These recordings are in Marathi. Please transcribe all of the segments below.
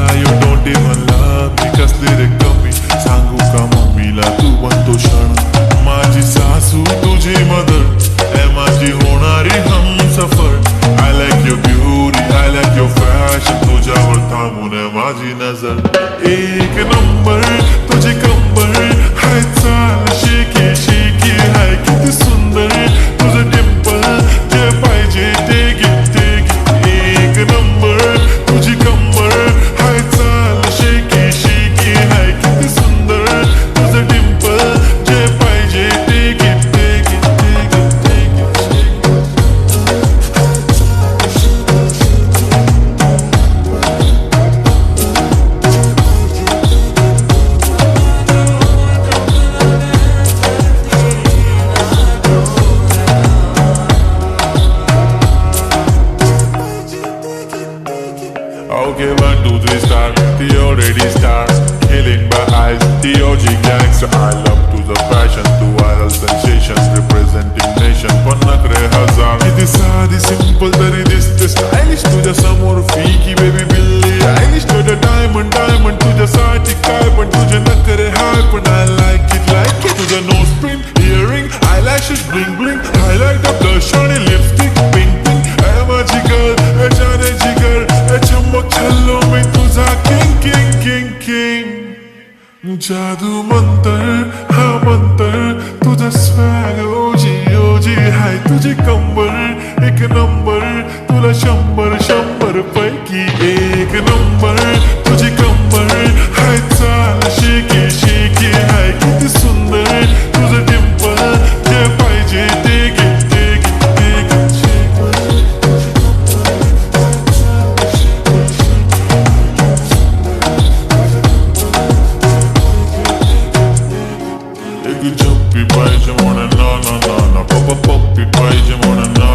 मला यू डोंट इवन लव्ह मी कसली रे कमी सांगू का मम्मीला तू बनतो क्षण माझी सासू तुझी मदर ए माझी होणारी Humsafar I like your beauty I like your fashion तुझ्यावर थांबून माझी नजर एक नंबर तुझी कंबर हाय चाल शेकी शेकी हाय किती सुंदर तुझं डिंपल जे पाहिजे ते घे एक नंबर तुझी कंबर हाय चाल शेकी शेकी हाय किती सुंदर तुझं डिंपल जे पाहिजे ते घे Okay, 1, 2, 3 star, the already star Killing by eyes, the OG gangster I love to the fashion, to viral sensations Representing nation, पण नखरे हजार किती साधी simple तरी दिसते stylish तुझ्या समोर फीकी baby बिल्ली Eilish तुझं diamond तुझ्यासाठी काय पण तुझे नखरे हाय पण I like it तुझं nose pin, earring, eyelashes bling bling Highlight of blush आणि lipstick pink ए माझी girl, ए जाने जिगर चमक छल्लो में तुझा किंग किंग किंग किंग जादू मंतर हा मंतर तुझा स्वॅग ओजी ओजी हाय तुझी कंबर एक नंबर तुला 100 पैकी एक नंबर तुझी कंबर हाय चाल शेकी शेकी हाय किती सुंदर तुझं डिंपल जे पाहिजे ते घे Jumpy पाहिजे म्हणून ना पप्पी पाहिजे म्हणून ना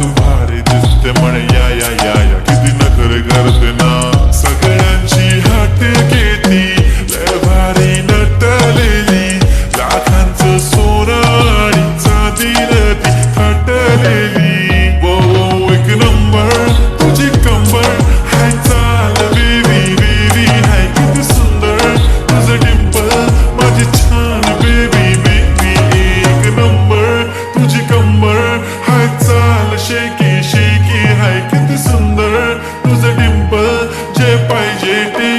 तू भारी दिसते म्हणे या किती नखरे करते ना सगळ्यांची हात घेती लय भारी नटलेली लाखांचं सोनं आणि चांदीनं ती थटलेली वो एक नंबर तुझी कंबर हाय चाल बेबी हाय किती सुंदर तुझं डिंपल माझी छान शेकी शेकी हाय किती सुंदर तुझं डिंपल जे पाहिजे ते